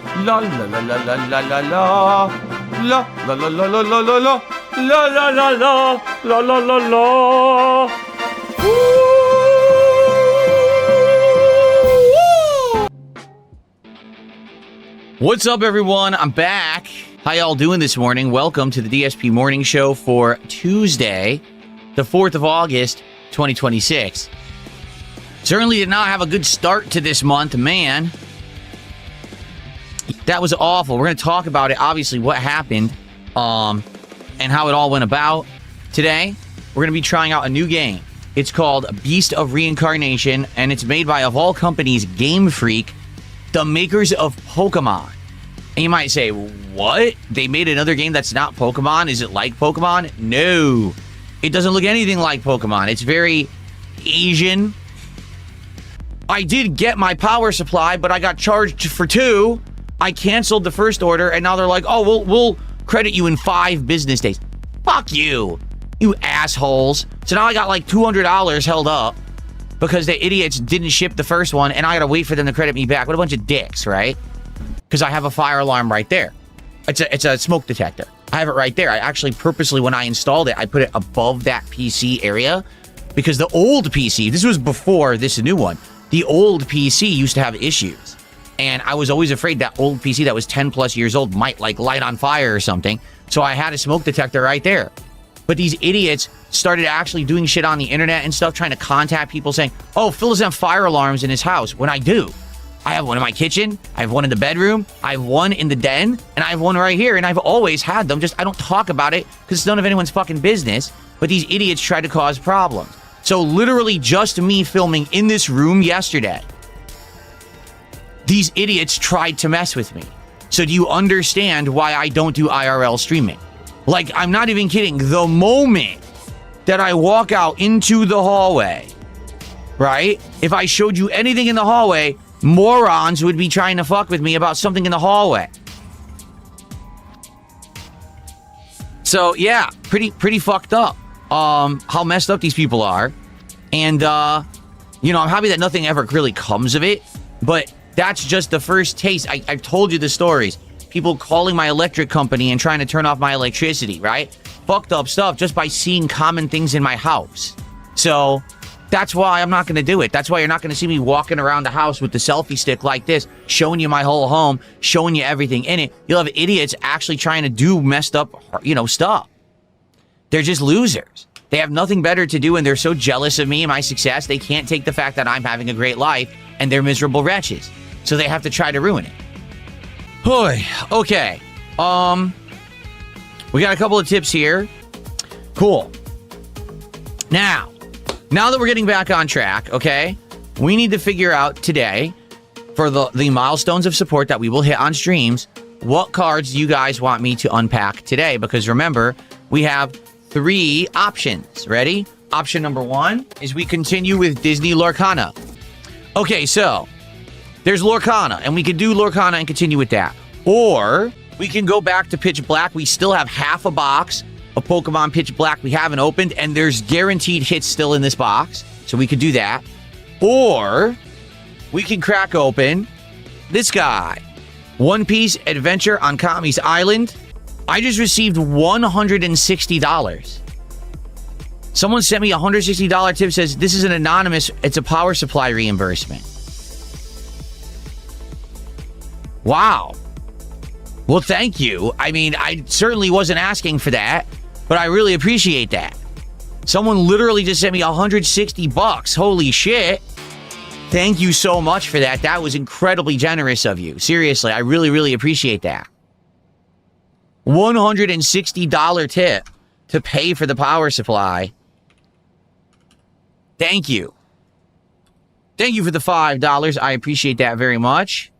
La la la la la la la la. La la la la la la la la. La la la la la la la la. What's up, everyone? I'm back. How y'all doing this morning? Welcome to the DSP Morning Show for Tuesday, the 4th of August, 2026. Certainly did not have a good start to this month, man. That was awful. We're going to talk about it, obviously, what happened, and how it all went about. Today, we're going to be trying out a new game. It's called Beast of Reincarnation, and it's made by, of all companies, Game Freak, the makers of Pokemon. And you might say, what? They made another game that's not Pokemon? Is it like Pokemon? No. It doesn't look anything like Pokemon. It's very Asian. I did get my power supply, but I got charged for 2. I canceled the first order, and now they're like, oh, we'll credit you in 5 business days. Fuck you, you assholes. So now I got like $200 held up because the idiots didn't ship the first one, and I gotta wait for them to credit me back. What a bunch of dicks, right? Because I have a fire alarm right there. It's a smoke detector. I have it right there. I actually purposely, when I installed it, I put it above that PC area because the old PC, this was before this new one, the old PC used to have issues. And I was always afraid that old PC that was 10 plus years old might like light on fire or something. So I had a smoke detector right there. But these idiots started actually doing shit on the internet and stuff, trying to contact people saying, oh, Phil doesn't have fire alarms in his house. When I do. I have one in my kitchen. I have one in the bedroom. I have one in the den. And I have one right here. And I've always had them. Just I don't talk about it because it's none of anyone's fucking business. But these idiots tried to cause problems. So literally just me filming in this room yesterday. These idiots tried to mess with me. So do you understand why I don't do IRL streaming? Like, I'm not even kidding. The moment that I walk out into the hallway, right? If I showed you anything in the hallway, morons would be trying to fuck with me about something in the hallway. So, yeah, pretty fucked up. How messed up these people are. And, you know, I'm happy that nothing ever really comes of it. But that's just the first taste. I've told you the stories. People calling my electric company and trying to turn off my electricity, right? Fucked up stuff just by seeing common things in my house. So that's why I'm not going to do it. That's why you're not going to see me walking around the house with the selfie stick like this, showing you my whole home, showing you everything in it. You'll have idiots actually trying to do messed up, you know, stuff. They're just losers. They have nothing better to do, and they're so jealous of me and my success, they can't take the fact that I'm having a great life, and they're miserable wretches. So they have to try to ruin it. Okay. We got a couple of tips here. Cool. Now that we're getting back on track, okay, we need to figure out today, for the milestones of support that we will hit on streams, what cards do you guys want me to unpack today? Because remember, we have 3 options. Ready? Option number 1 is we continue with Disney Lorcana. Okay, so there's Lorcana, and we could do Lorcana and continue with that. Or we can go back to Pitch Black. We still have half a box of Pokemon Pitch Black we haven't opened, and there's guaranteed hits still in this box. So we could do that. Or we can crack open this guy. One Piece Adventure on Kami's Island. I just received $160. Someone sent me a $160 tip, says, this is an anonymous, it's a power supply reimbursement. Wow. Well, thank you. I mean, I certainly wasn't asking for that, but I really appreciate that. Someone literally just sent me $160. Holy shit. Thank you so much for that. That was incredibly generous of you. Seriously, I really, really appreciate that. $160 tip to pay for the power supply. Thank you. Thank you for the $5. I appreciate that very much.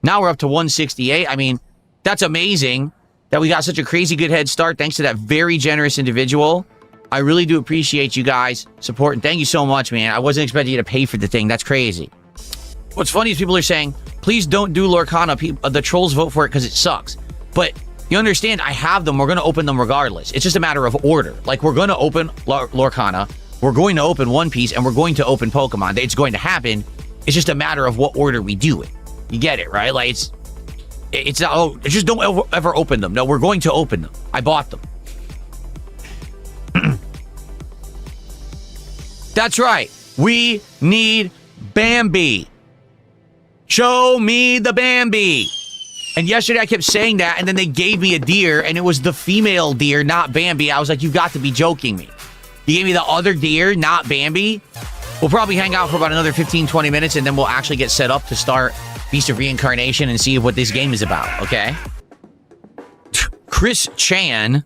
Now we're up to 168. I mean, that's amazing that we got such a crazy good head start thanks to that very generous individual. I really do appreciate you guys supporting. Thank you so much, man. I wasn't expecting you to pay for the thing. That's crazy. What's funny is people are saying, please don't do Lorcana. The trolls vote for it because it sucks. But you understand, I have them. We're going to open them regardless. It's just a matter of order. Like, we're going to open Lorcana. We're going to open One Piece, and we're going to open Pokemon. It's going to happen. It's just a matter of what order we do it. You get it, right? Like, It's not, oh, just don't ever open them. No, we're going to open them. I bought them. That's right. We need Bambi. Show me the Bambi. And yesterday I kept saying that, and then they gave me a deer, and it was the female deer, not Bambi. I was like, you've got to be joking me. You gave me the other deer, not Bambi? We'll probably hang out for about another 15, 20 minutes, and then we'll actually get set up to start Beast of Reincarnation and see what this game is about, okay? Chris Chan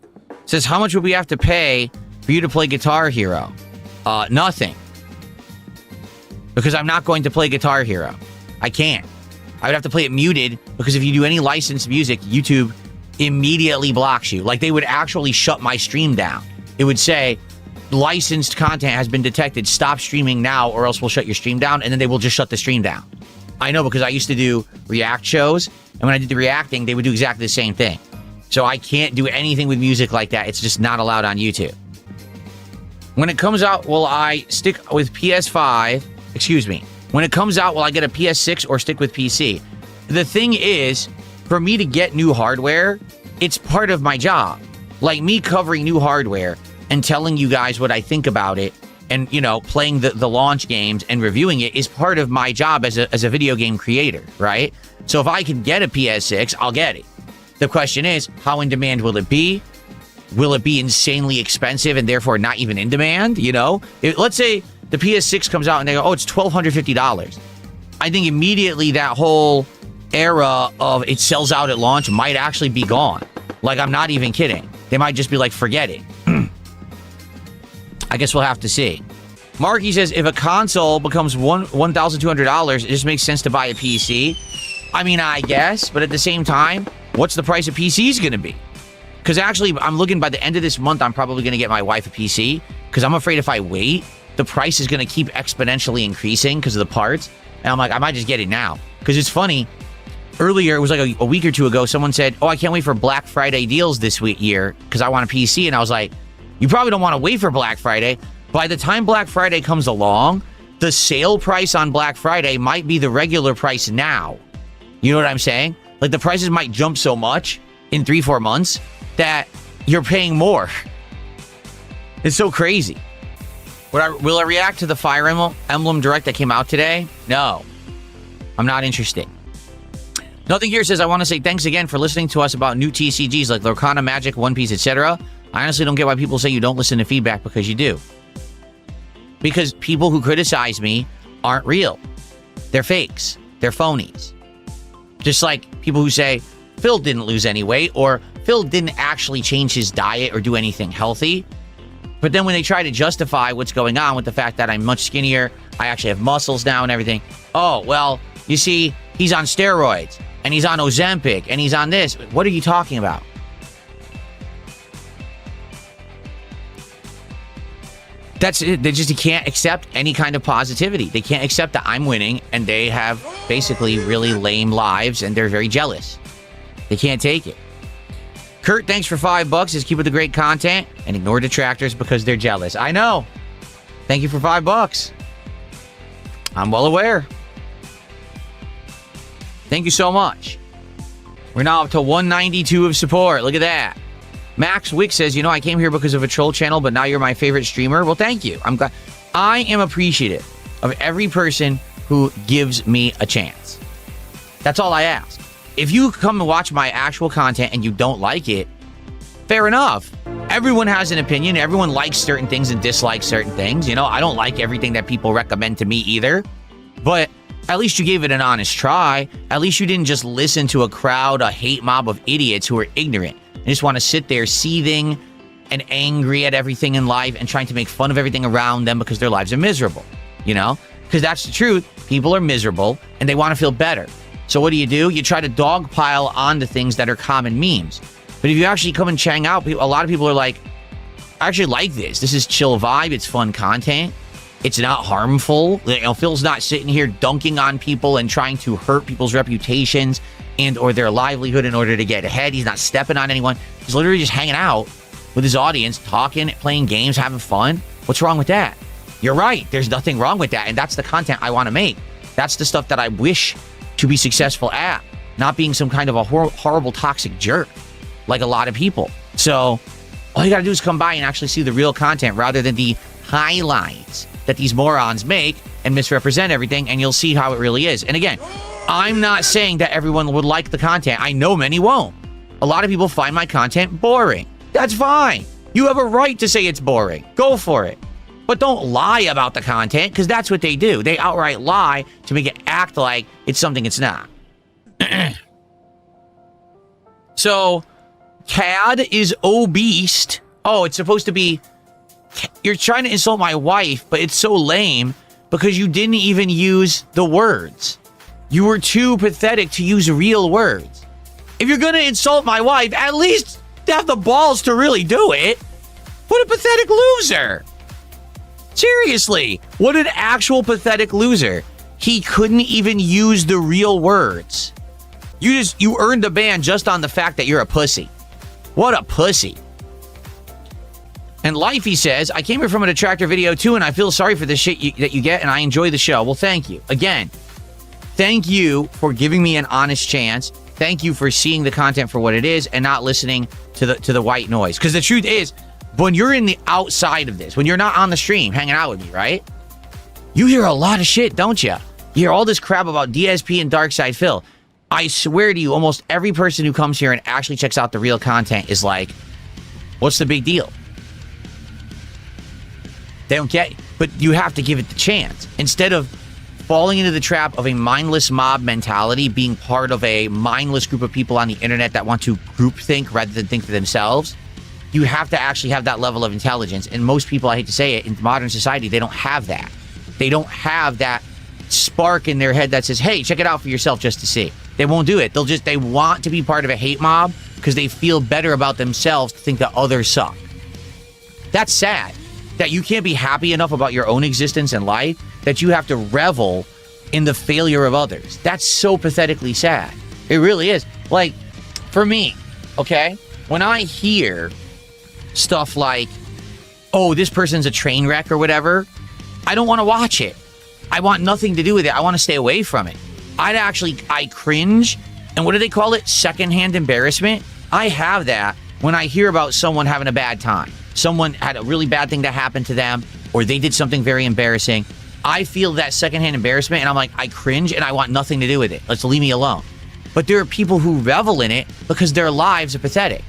says, how much would we have to pay for you to play Guitar Hero? Nothing. Because I'm not going to play Guitar Hero. I can't. I would have to play it muted, because if you do any licensed music, YouTube immediately blocks you. Like, they would actually shut my stream down. It would say, licensed content has been detected. Stop streaming now, or else we'll shut your stream down, and then they will just shut the stream down. I know, because I used to do React shows, and when I did the reacting, they would do exactly the same thing. So I can't do anything with music like that. It's just not allowed on YouTube. When it comes out, will I stick with PS5? Excuse me. When it comes out, will I get a PS6 or stick with PC? The thing is, for me to get new hardware, it's part of my job. Like, me covering new hardware and telling you guys what I think about it, and, you know, playing the launch games and reviewing it is part of my job as a video game creator, right? So if I can get a PS6, I'll get it. The question is, how in demand will it be? Will it be insanely expensive and therefore not even in demand? You know, let's say the PS6 comes out and they go, oh, it's $1,250. I think immediately that whole era of it sells out at launch might actually be gone. Like, I'm not even kidding. They might just be like, forget it. I guess we'll have to see. Marky says, if a console becomes $1,200, it just makes sense to buy a PC. I mean, I guess, but at the same time, what's the price of PCs going to be? Because actually, I'm looking by the end of this month, I'm probably going to get my wife a PC, because I'm afraid if I wait, the price is going to keep exponentially increasing because of the parts. And I'm like, I might just get it now. Because it's funny, earlier, it was like a week or two ago, someone said, oh, I can't wait for Black Friday deals this year because I want a PC. And I was like, you probably don't want to wait for Black Friday. By the time Black Friday comes along, the sale price on Black Friday might be the regular price now. You know what I'm saying? Like, the prices might jump so much in 3-4 months that you're paying more. It's so crazy. Will I react to the Fire Emblem Direct that came out today? No. I'm not interested. Nothing Here says, I want to say thanks again for listening to us about new TCGs like Lorcana, Magic, One Piece, etc. I honestly don't get why people say you don't listen to feedback, because you do. Because people who criticize me aren't real. They're fakes. They're phonies. Just like people who say, Phil didn't lose any weight, or Phil didn't actually change his diet or do anything healthy. But then when they try to justify what's going on with the fact that I'm much skinnier, I actually have muscles now and everything. Oh, well, you see, he's on steroids, and he's on Ozempic, and he's on this. What are you talking about? That's it. They just can't accept any kind of positivity. They can't accept that I'm winning, and they have basically really lame lives, and they're very jealous. They can't take it. Kurt, thanks for $5. Just keep with the great content and ignore detractors because they're jealous. I know. Thank you for $5. I'm well aware. Thank you so much. We're now up to 192 of support. Look at that. Max Wick says, you know, I came here because of a troll channel, but now you're my favorite streamer. Well, thank you. I'm glad. I am appreciative of every person who gives me a chance. That's all I ask. If you come and watch my actual content and you don't like it, fair enough. Everyone has an opinion. Everyone likes certain things and dislikes certain things. You know, I don't like everything that people recommend to me either. But at least you gave it an honest try. At least you didn't just listen to a crowd, a hate mob of idiots who are ignorant and just want to sit there seething and angry at everything in life and trying to make fun of everything around them because their lives are miserable. You know? Because that's the truth. People are miserable and they want to feel better. So what do? You try to dogpile onto things that are common memes. But if you actually come and chang out, a lot of people are like, I actually like this. This is chill vibe. It's fun content. It's not harmful. You know, Phil's not sitting here dunking on people and trying to hurt people's reputations and or their livelihood in order to get ahead. He's not stepping on anyone. He's literally just hanging out with his audience, talking, playing games, having fun. What's wrong with that? You're right. There's nothing wrong with that. And that's the content I want to make. That's the stuff that I wish to be successful at. not being some kind of a horrible toxic jerk like a lot of people. So all you gotta do is come by and actually see the real content rather than the highlights that these morons make and misrepresent everything, and you'll see how it really is. And again, I'm not saying that everyone would like the content. I know many won't. A lot of people find my content boring. That's fine. You have a right to say it's boring. Go for it. But don't lie about the content, because that's what they do. They outright lie to make it act like it's something it's not. So, CAD is obese. Oh, it's supposed to be... You're trying to insult my wife, but it's so lame because you didn't even use the words. You were too pathetic to use real words. If you're going to insult my wife, at least have the balls to really do it. What a pathetic loser. Seriously, what an actual pathetic loser. He couldn't even use the real words. You earned the ban just on the fact that you're a pussy. What a pussy. And Lifey says, I came here from a detractor video too, and I feel sorry for the shit that you get, and I enjoy the show. Well, thank you. Again, thank you for giving me an honest chance. Thank you for seeing the content for what it is and not listening to the white noise. Because the truth is, when you're in the outside of this, when you're not on the stream hanging out with me, right? You hear a lot of shit, don't you? You hear all this crap about DSP and darksydephil. I swear to you, almost every person who comes here and actually checks out the real content is like, what's the big deal? They don't get it, but you have to give it the chance. Instead of falling into the trap of a mindless mob mentality, being part of a mindless group of people on the internet that want to groupthink rather than think for themselves, you have to actually have that level of intelligence. And most people, I hate to say it, in modern society, they don't have that. They don't have that spark in their head that says, hey, check it out for yourself just to see. They won't do it. They want to be part of a hate mob because they feel better about themselves to think that others suck. That's sad. That you can't be happy enough about your own existence and life that you have to revel in the failure of others. That's so pathetically sad. It really is. Like, for me, okay, when I hear stuff like, oh, this person's a train wreck or whatever, I don't want to watch it. I want nothing to do with it. I want to stay away from it. I cringe. And what do they call it? Secondhand embarrassment. I have that when I hear about someone having a bad time. Someone had a really bad thing that happened to them, or they did something very embarrassing. I feel that secondhand embarrassment, and I'm like, I cringe, and I want nothing to do with it. Let's leave me alone. But there are people who revel in it because their lives are pathetic.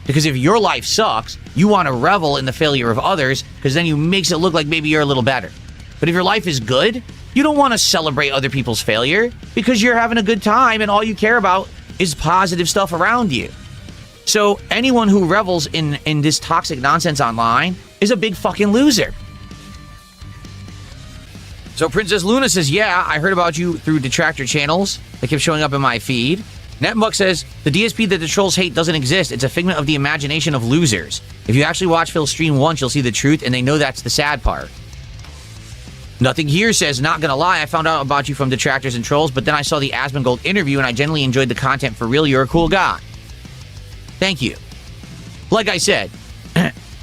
Because if your life sucks, you want to revel in the failure of others, because then you makes it look like maybe you're a little better. But if your life is good, you don't want to celebrate other people's failure because you're having a good time, and all you care about is positive stuff around you. So anyone who revels in this toxic nonsense online is a big fucking loser. So Princess Luna says, yeah, I heard about you through detractor channels that kept showing up in my feed. Netmuck says, the DSP that the trolls hate doesn't exist. It's a figment of the imagination of losers. If you actually watch Phil's stream once, you'll see the truth, and they know that's the sad part. Nothing Here says, not gonna lie, I found out about you from detractors and trolls, but then I saw the Asmongold interview, and I genuinely enjoyed the content. For real, you're a cool guy. Thank you. Like I said,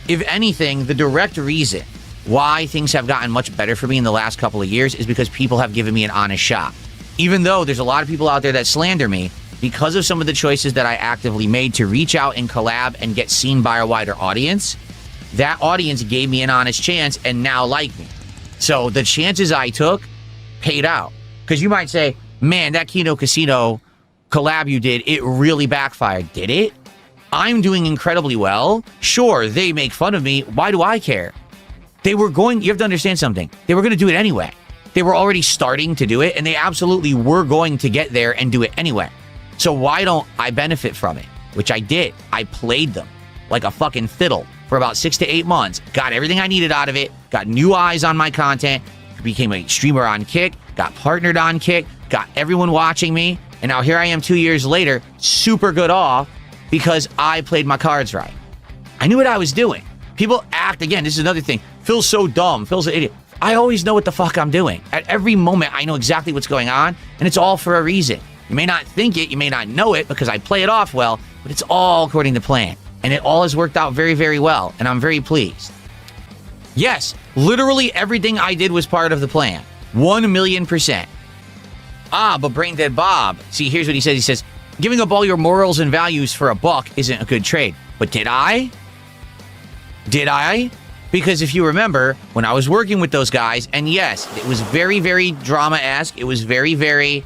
if anything, the direct reason why things have gotten much better for me in the last couple of years is because people have given me an honest shot. Even though there's a lot of people out there that slander me because of some of the choices that I actively made to reach out and collab and get seen by a wider audience, that audience gave me an honest chance and now like me. So the chances I took paid out. Because you might say, man, that Kino Casino collab you did, it really backfired. Did it? I'm doing incredibly well. Sure, they make fun of me. Why do I care? You have to understand something. They were going to do it anyway. They were already starting to do it, and they absolutely were going to get there and do it anyway. So why don't I benefit from it? Which I did. I played them like a fucking fiddle for about 6 to 8 months. Got everything I needed out of it. Got new eyes on my content. Became a streamer on Kick. Got partnered on Kick. Got everyone watching me. And now here I am 2 years later, super good off, because I played my cards right. I knew what I was doing. People act, again, this is another thing. Phil's so dumb. Phil's an idiot. I always know what the fuck I'm doing. At every moment, I know exactly what's going on, and it's all for a reason. You may not think it, you may not know it, because I play it off well, but it's all according to plan. And it all has worked out very, very well, and I'm very pleased. Yes, literally everything I did was part of the plan. 1,000,000%. But Brain Dead Bob. See, here's what he says. He says, giving up all your morals and values for a buck isn't a good trade. But did I? Did I? Because if you remember, when I was working with those guys, and yes, it was very, very drama-esque. It was very, very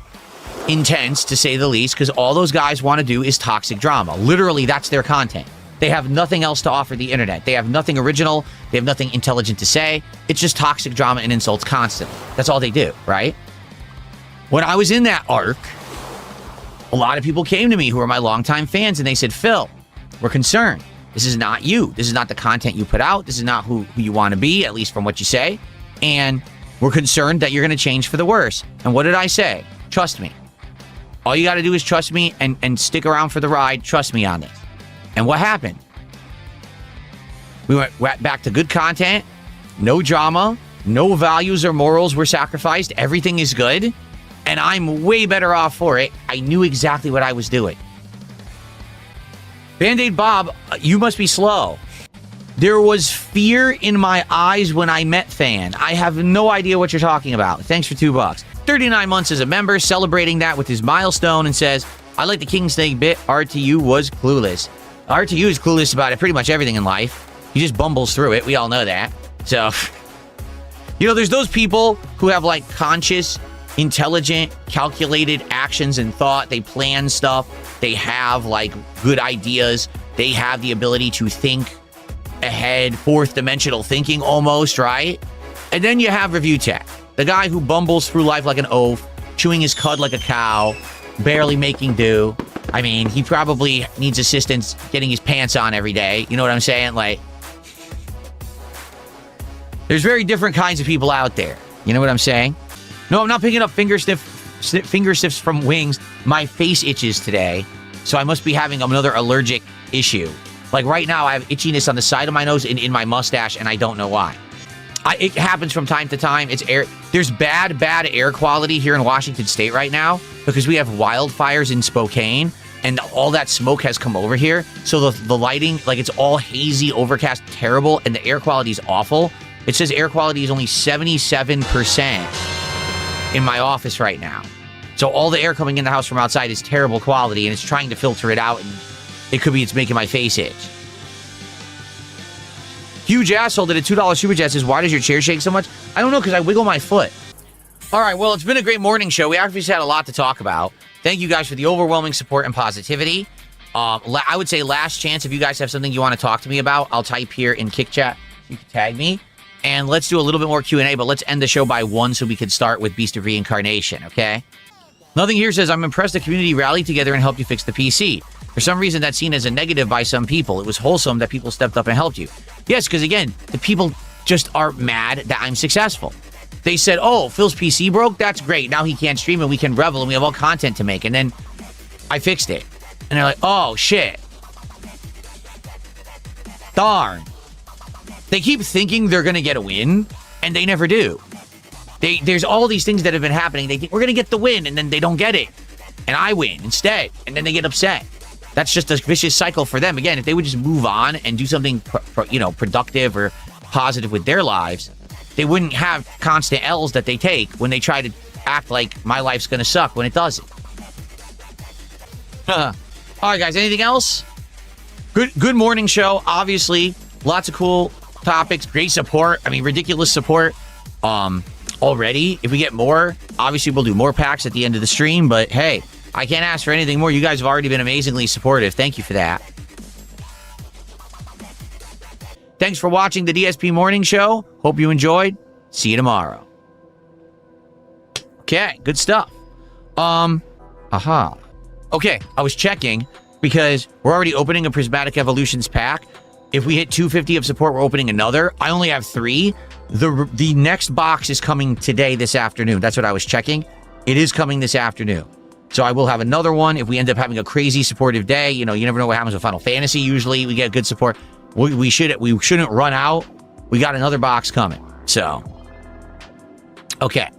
intense, to say the least, because all those guys want to do is toxic drama. Literally, that's their content. They have nothing else to offer the internet. They have nothing original. They have nothing intelligent to say. It's just toxic drama and insults constantly. That's all they do, right? When I was in that arc, a lot of people came to me who are my longtime fans, and they said, Phil, we're concerned. This is not you. This is not the content you put out. This is not who you want to be, at least from what you say. And we're concerned that you're going to change for the worse. And what did I say? Trust me. All you got to do is trust me and stick around for the ride. Trust me on this. And what happened? We went back to good content, no drama, no values or morals were sacrificed. Everything is good. And I'm way better off for it. I knew exactly what I was doing. Band-Aid Bob, you must be slow. There was fear in my eyes when I met Fan. I have no idea what you're talking about. Thanks for $2. 39 months as a member, celebrating that with his milestone, and says, I like the King Snake bit. RTU was clueless. RTU is clueless about pretty much everything in life. He just bumbles through it. We all know that. So, you know, there's those people who have like conscious, intelligent, calculated actions and thought. They plan stuff. They have like good ideas. They have the ability to think ahead, fourth dimensional thinking almost, right? And then you have Review Tech, the guy who bumbles through life like an oaf, chewing his cud like a cow, barely making do. I mean, he probably needs assistance getting his pants on every day. You know what I'm saying? Like, there's very different kinds of people out there. You know what I'm saying? No, I'm not picking up finger sniffs from wings. My face itches today, so I must be having another allergic issue. Like right now, I have itchiness on the side of my nose and in my mustache, and I don't know why. It happens from time to time. It's air. There's bad air quality here in Washington State right now because we have wildfires in Spokane, and all that smoke has come over here. So the lighting, like it's all hazy, overcast, terrible, and the air quality is awful. It says air quality is only 77% in my office right now. So all the air coming in the house from outside is terrible quality, and it's trying to filter it out, and it could be it's making my face itch. Huge asshole did a $2 super chat says, why does your chair shake so much? I don't know, because I wiggle my foot. All right, well, it's been a great morning show. We actually had a lot to talk about. Thank you guys for the overwhelming support and positivity. I would say last chance, if you guys have something you want to talk to me about, I'll type here in Kick Chat. You can tag me. And let's do a little bit more Q&A, but let's end the show by 1 so we could start with Beast of Reincarnation, okay? Nothing here says, I'm impressed the community rallied together and helped you fix the PC. For some reason, that's seen as a negative by some people. It was wholesome that people stepped up and helped you. Yes, because again, the people just are mad that I'm successful. They said, oh, Phil's PC broke? That's great. Now he can't stream and we can revel and we have all content to make. And then I fixed it. And they're like, oh, shit. Darn. They keep thinking they're going to get a win, and they never do. There's all these things that have been happening. They think we're going to get the win, and then they don't get it. And I win instead, and then they get upset. That's just a vicious cycle for them. Again, if they would just move on and do something productive or positive with their lives, they wouldn't have constant L's that they take when they try to act like my life's going to suck when it doesn't. All right, guys, anything else? Good morning show, obviously. Lots of cool topics, great support. I mean, ridiculous support already. If we get more, obviously we'll do more packs at the end of the stream, but hey, I can't ask for anything more. You guys have already been amazingly supportive. Thank you for that. Thanks for watching the DSP Morning Show. Hope you enjoyed. See you tomorrow. Okay, good stuff. Okay, I was checking because we're already opening a Prismatic Evolutions pack. If we hit 250 of support, we're opening another. I only have 3. The next box is coming today, this afternoon. That's what I was checking. It is coming this afternoon. So I will have another one if we end up having a crazy supportive day. You know, you never know what happens with Final Fantasy. Usually we get good support. We shouldn't run out. We got another box coming. So, okay.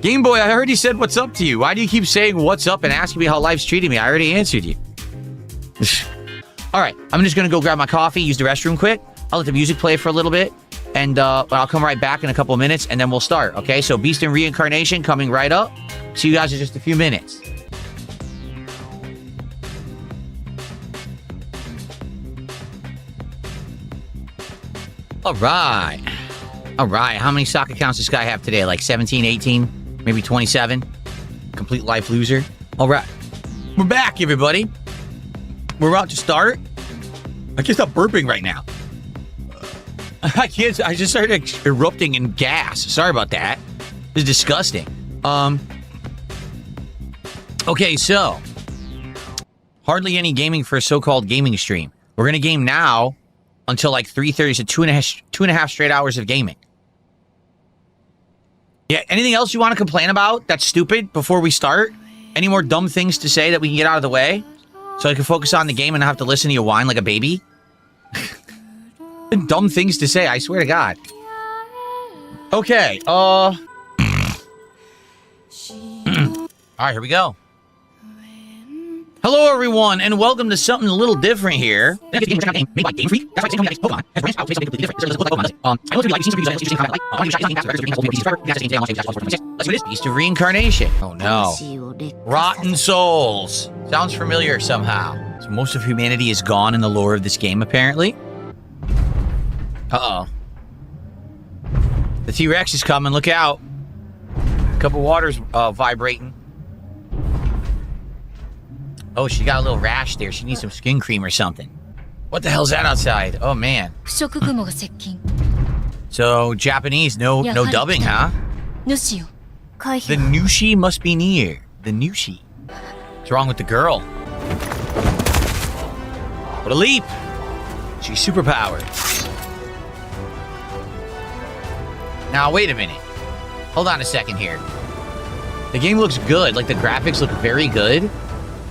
Game Boy, I heard you said what's up to you. Why do you keep saying what's up and asking me how life's treating me? I already answered you. All right, I'm just going to go grab my coffee, use the restroom quick. I'll let the music play for a little bit, and I'll come right back in a couple of minutes, and then we'll start, okay? So Beast and Reincarnation coming right up. See you guys in just a few minutes. All right. All right. How many stock accounts does this guy have today? Like 17, 18, maybe 27? Complete life loser. All right. We're back, everybody. We're about to start. I can't stop burping right now. I can't. I just started erupting in gas. Sorry about that. This is disgusting. Okay, so hardly any gaming for a so-called gaming stream. We're gonna game now until like 3:30, so two and a half straight hours of gaming. Yeah. Anything else you want to complain about that's stupid before we start? Any more dumb things to say that we can get out of the way, so I can focus on the game and not have to listen to you whine like a baby? Dumb things to say, I swear to God. Okay, all right, here we go. Hello, everyone, and welcome to something a little different here. Made by Game Freak. That's why it's Pokemon. Has branched out to something completely different. Let's look like Pokemon. I know it's gonna be like, it seems to be interesting comment. Like, I want to use Let's do this. Beast of Reincarnation. Oh no. Rotten Souls. Sounds familiar somehow. So most of humanity is gone in the lore of this game, apparently. Uh-oh. The T-Rex is coming. Look out. Cup of water's vibrating. Oh, she got a little rash there. She needs some skin cream or something. What the hell's that outside? Oh, man. So, Japanese, no dubbing, huh? The Nushi must be near. The Nushi. What's wrong with the girl? What a leap. She's superpowered. Now, wait a minute. Hold on a second here. The game looks good. Like, the graphics look very good.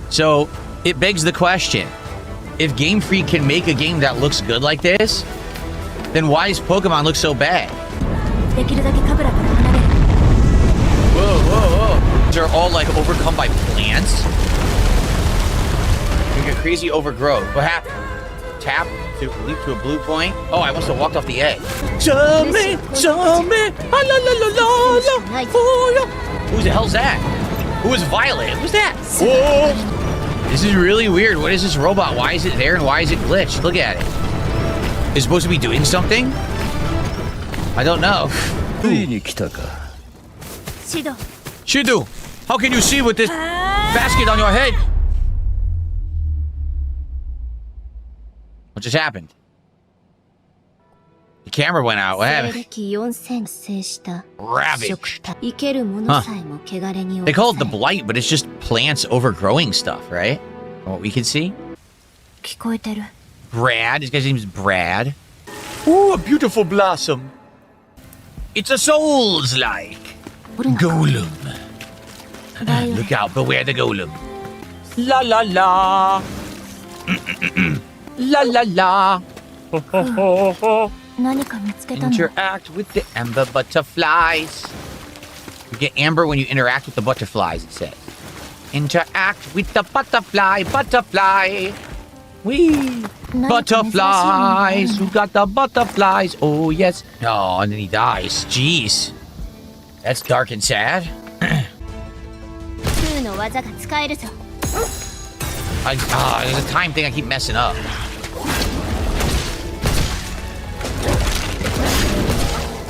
So, it begs the question. If Game Freak can make a game that looks good like this, then why does Pokemon look so bad? Whoa, whoa, whoa. They're all, like, overcome by plants? You get crazy overgrowth. What happened? Tap to leap to a blue point? Oh, I must have walked off the edge. Who the hell's that? Who is Violet? Who's that? Whoa! This is really weird. What is this robot? Why is it there and why is it glitched? Look at it. Is it supposed to be doing something? I don't know. Shido, how can you see with this basket on your head? What just happened? The camera went out. What happened? Ravaged. Huh. They call it the blight, but it's just plants overgrowing stuff, right? From what we can see. Brad. This guy's name is Brad. Ooh, a beautiful blossom. It's a Souls-like. Golem. Look out, beware the golem. La la la. La la la. Ho ho ho ho. Interact with the amber butterflies. You get amber when you interact with the butterflies, it says. Interact with the butterfly. Wee. Butterflies. Who got the butterflies? Oh, yes. Oh, and then he dies. Jeez. That's dark and sad. There's a time thing I keep messing up.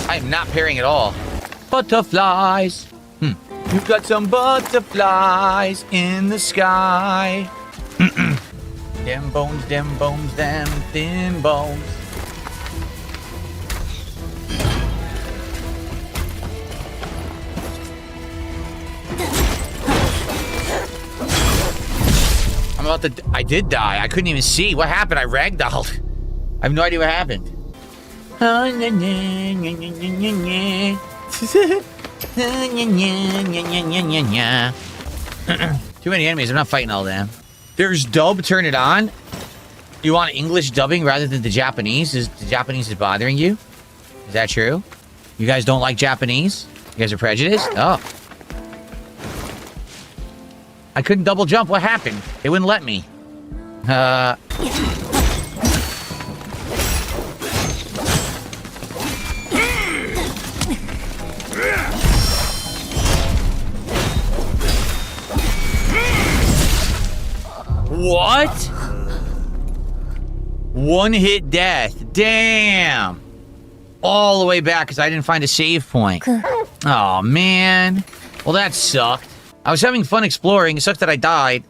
I am not parrying at all. Butterflies. You've got some butterflies in the sky. Them bones, them thin bones. I'm about to... I did die. I couldn't even see. What happened? I ragdolled. I have no idea what happened. Too many enemies. I'm not fighting all of them. There's dub. Turn it on. You want English dubbing rather than the Japanese? Is the Japanese bothering you? Is that true? You guys don't like Japanese? You guys are prejudiced? Oh. I couldn't double jump. What happened? They wouldn't let me. What? One hit death. Damn. All the way back because I didn't find a save point. Oh, man. Well, that sucked. I was having fun exploring. It sucks that I died.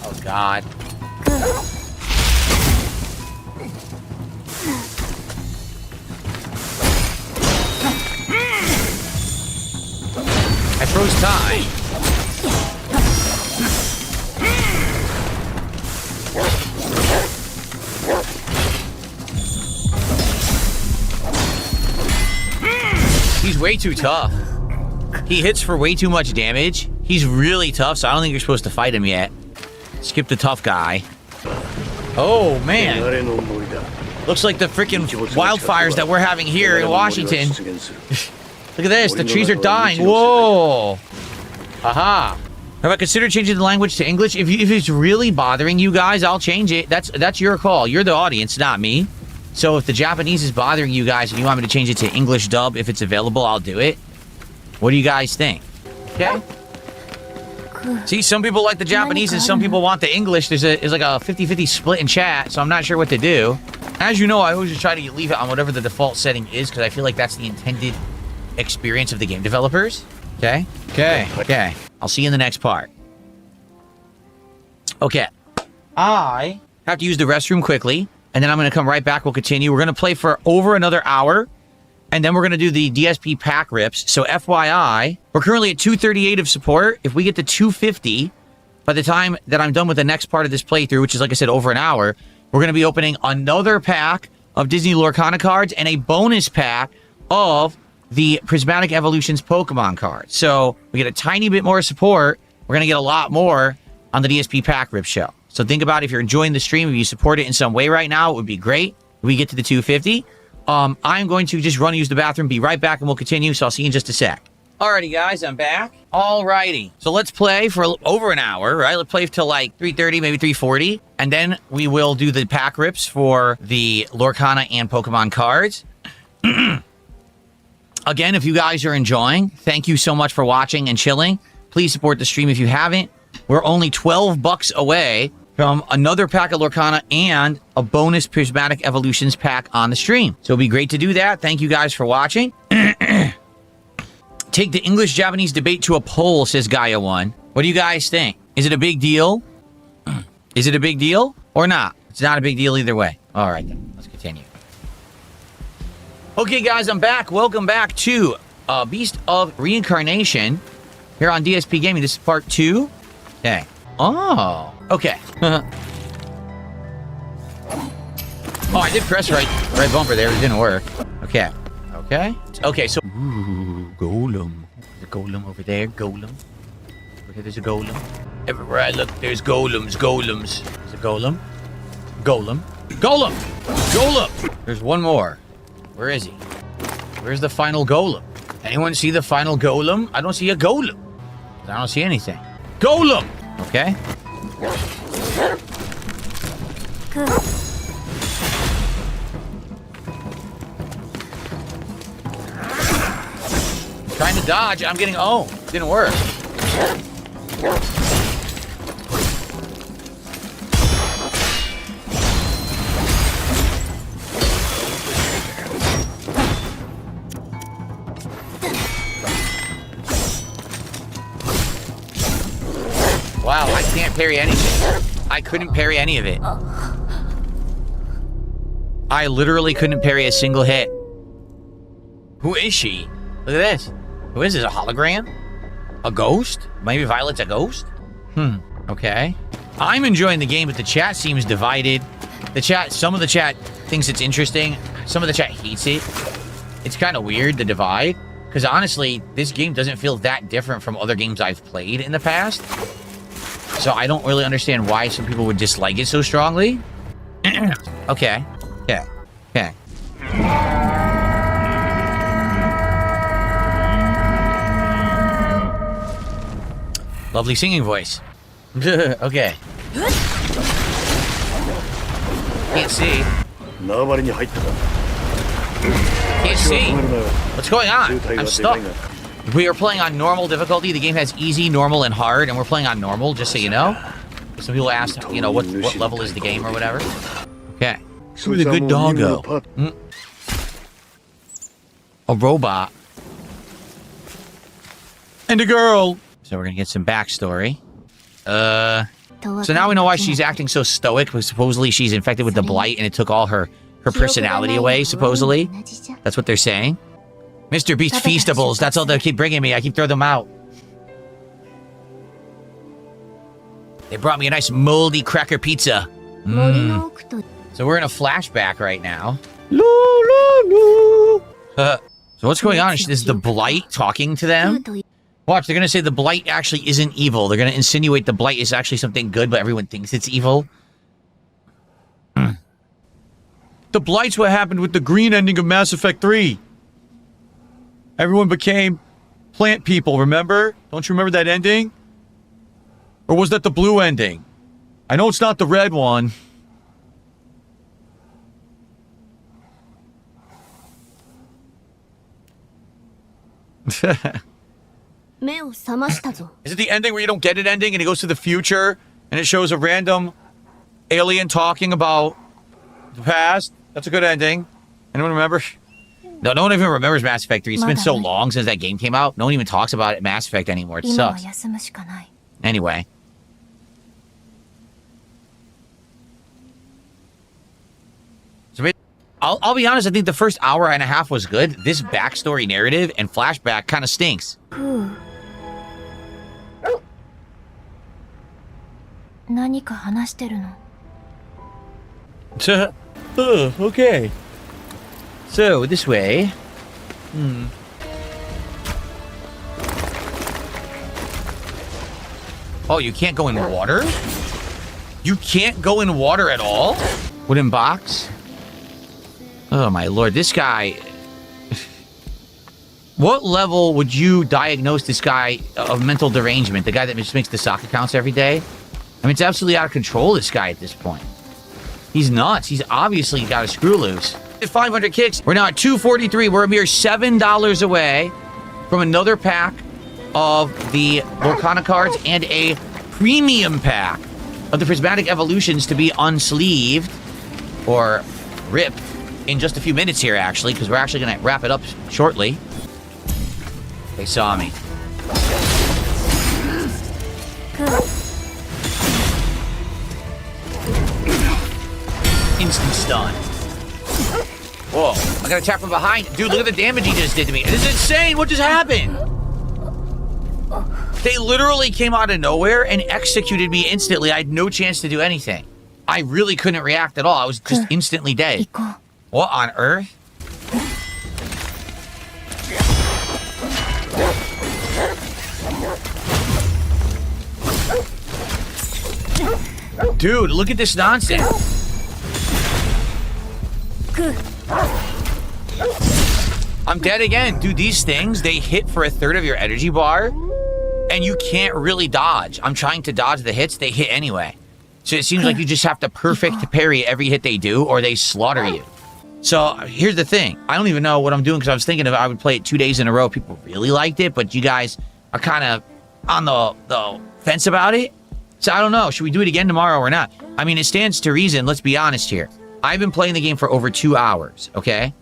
Oh, God. I froze time. He's way too tough. He hits for way too much damage. He's really tough, so I don't think you're supposed to fight him yet. Skip the tough guy. Oh, man. Looks like the freaking wildfires that we're having here in Washington. Look at this. The trees are dying. Whoa. Aha. Have I considered changing the language to English? If it's really bothering you guys, I'll change it. That's your call. You're the audience, not me. So if the Japanese is bothering you guys and you want me to change it to English dub, if it's available, I'll do it. What do you guys think? Okay. See, some people like the Japanese and some people want the English. There's like a 50-50 split in chat, so I'm not sure what to do. As you know, I always just try to leave it on whatever the default setting is because I feel like that's the intended experience of the game developers. Okay? Okay. I'll see you in the next part. Okay. I have to use the restroom quickly, and then I'm going to come right back. We'll continue. We're going to play for over another hour, and then we're going to do the DSP pack rips. So FYI, we're currently at 238 of support. If we get to 250, by the time that I'm done with the next part of this playthrough, which is, like I said, over an hour, we're going to be opening another pack of Disney Lorcana cards and a bonus pack of the Prismatic Evolutions Pokemon cards. So we get a tiny bit more support. We're going to get a lot more on the DSP pack rip show. So think about if you're enjoying the stream, if you support it in some way right now, it would be great. If we get to the 250. I'm going to just run and use the bathroom, be right back, and we'll continue. So I'll see you in just a sec. Alrighty, guys, I'm back. Alrighty. So let's play for over an hour, right? Let's play till like 3:30, maybe 3:40. And then we will do the pack rips for the Lorcana and Pokemon cards. Again, if you guys are enjoying, thank you so much for watching and chilling. Please support the stream if you haven't. We're only $12 away from another pack of Lorcana and a bonus Prismatic Evolutions pack on the stream. So it'll be great to do that. Thank you guys for watching. Take the English-Japanese debate to a poll, says Gaia1. What do you guys think? Is it a big deal? Is it a big deal or not? It's not a big deal either way. All right, then. Let's continue. Okay, guys, I'm back. Welcome back to Beast of Reincarnation here on DSP Gaming. This is part 2. Okay. Oh, okay. Oh, I did press right bumper there. It didn't work. Okay. Okay, so... Ooh, golem. There's a golem over there. Golem. Look at, there's a golem. Everywhere I look, there's golems. There's a golem. Golem! There's one more. Where is he? Where's the final golem? Anyone see the final golem? I don't see a golem. I don't see anything. Golem! Okay. Trying to dodge. I'm getting... Oh, didn't work. Wow, I can't parry anything. I couldn't parry any of it. I literally couldn't parry a single hit. Who is she? Look at this. Who is this? A hologram? A ghost? Maybe Violet's a ghost? Okay. I'm enjoying the game, but the chat seems divided. Some of the chat thinks it's interesting. Some of the chat hates it. It's kind of weird, the divide. Because honestly, this game doesn't feel that different from other games I've played in the past. So I don't really understand why some people would dislike it so strongly. Okay. Lovely singing voice. Okay. Can't see. can't see. What's going on? I'm stuck. We are playing on normal difficulty. The game has easy, normal, and hard, and we're playing on normal, just so you know. Some people ask, you know, what level is the game or whatever. Okay. Who's a good doggo? A robot. And a girl. So we're gonna get some backstory. So now we know why she's acting so stoic, because supposedly she's infected with the blight and it took all her personality away, supposedly. That's what they're saying. Mr. Beast Feastables, that's all they keep bringing me. I keep throwing them out. They brought me a nice moldy cracker pizza. So we're in a flashback right now. So what's going on? Is the blight talking to them? Watch, they're going to say the blight actually isn't evil. They're going to insinuate the blight is actually something good, but everyone thinks it's evil. The blight's what happened with the green ending of Mass Effect 3. Everyone became plant people, remember? Don't you remember that ending? Or was that the blue ending? I know it's not the red one. Is it the ending where you don't get an ending and it goes to the future and it shows a random alien talking about the past? That's a good ending. Anyone remember? No one even remembers Mass Effect 3. It's been so long since that game came out. No one even talks about it, Mass Effect anymore. It sucks. Anyway. So I'll be honest, I think the first hour and a half was good. This backstory narrative and flashback kind of stinks. Okay. So, this way. Oh, you can't go in water? You can't go in water at all? Wooden box? Oh my lord, this guy... What level would you diagnose this guy of mental derangement? The guy that just makes the soccer counts every day? I mean, it's absolutely out of control, this guy, at this point. He's nuts. He's obviously got a screw loose. 500 kicks. We're now at 243. We're a mere $7 away from another pack of the Lorcana cards and a premium pack of the Prismatic Evolutions to be unsleeved or ripped in just a few minutes here, actually, because we're actually going to wrap it up shortly. They saw me. Instant stun. Whoa, I got attacked from behind. Dude, look at the damage he just did to me. This is insane. What just happened? They literally came out of nowhere and executed me instantly. I had no chance to do anything. I really couldn't react at all. I was just instantly dead. What on earth? Dude, look at this nonsense. I'm dead again. Dude, these things, they hit for a third of your energy bar, and you can't really dodge. I'm trying to dodge the hits, they hit anyway. So it seems like you just have to perfect parry every hit they do, or they slaughter you. So here's the thing. I don't even know what I'm doing, because I was thinking I would play it 2 days in a row. People really liked it, but you guys are kind of on the fence about it. So I don't know. Should we do it again tomorrow or not? I mean, it stands to reason. Let's be honest here. I've been playing the game for over 2 hours, okay?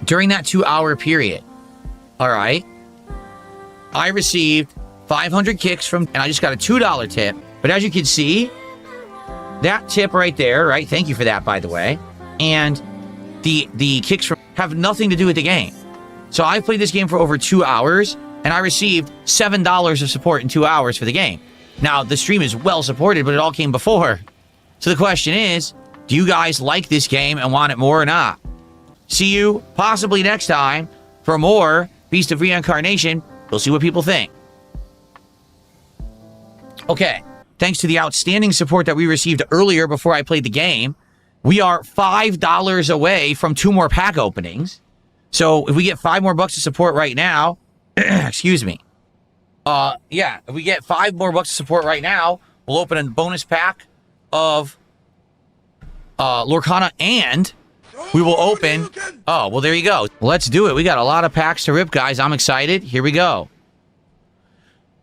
During that 2-hour period, all right, I received 500 kicks from, and I just got a $2 tip. But as you can see, that tip right there, right? Thank you for that, by the way. And the kicks from have nothing to do with the game. So I played this game for over 2 hours, and I received $7 of support in 2 hours for the game. Now, the stream is well supported, but it all came before. So the question is, do you guys like this game and want it more or not? See you possibly next time for more Beast of Reincarnation. We'll see what people think. Okay, thanks to the outstanding support that we received earlier before I played the game, we are $5 away from 2 more pack openings. So if we get 5 more bucks of support right now, excuse me. Yeah, if we get 5 more bucks of support right now, we'll open a bonus pack of Lorcana and we will open. Oh, well, there you go. Let's do it. We got a lot of packs to rip, guys. I'm excited. Here we go.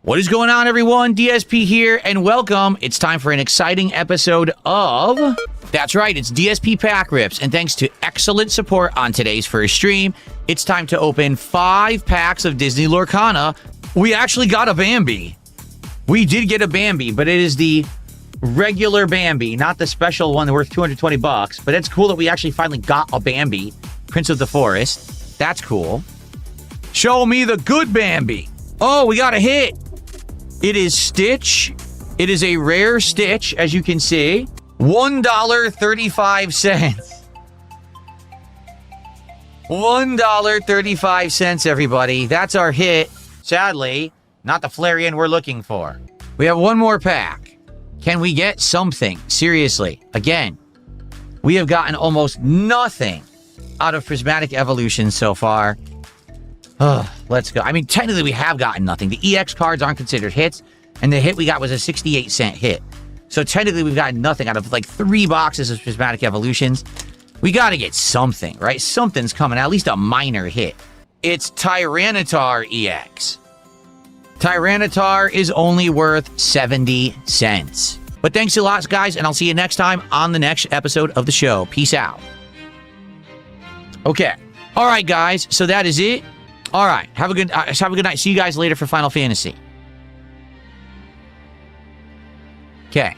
What is going on, everyone? DSP here, and welcome. It's time for an exciting episode of... That's right, it's DSP Pack Rips, and thanks to excellent support on today's first stream, it's time to open 5 packs of Disney Lorcana. We actually got a Bambi. We did get a Bambi, but it is the regular Bambi, not the special one worth 220 bucks, but it's cool that we actually finally got a Bambi, Prince of the Forest. That's cool. Show me the good Bambi. Oh, we got a hit. It is Stitch. It is a rare Stitch, as you can see. $1.35. $1.35, everybody. That's our hit. Sadly, not the Flareon we're looking for. We have one more pack. Can we get something? Seriously. Again, we have gotten almost nothing out of Prismatic Evolution so far. Let's go. I mean, technically, we have gotten nothing. The EX cards aren't considered hits, and the hit we got was a 68-cent hit. So technically, we've gotten nothing out of like 3 boxes of Prismatic Evolutions. We got to get something, right? Something's coming, at least a minor hit. It's Tyranitar EX. Tyranitar is only worth 70 cents. But thanks a lot, guys, and I'll see you next time on the next episode of the show. Peace out. Okay. All right, guys. So that is it. All right. Have a good night. See you guys later for Final Fantasy. Okay.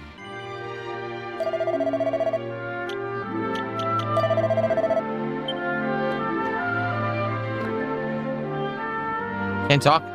Can't talk.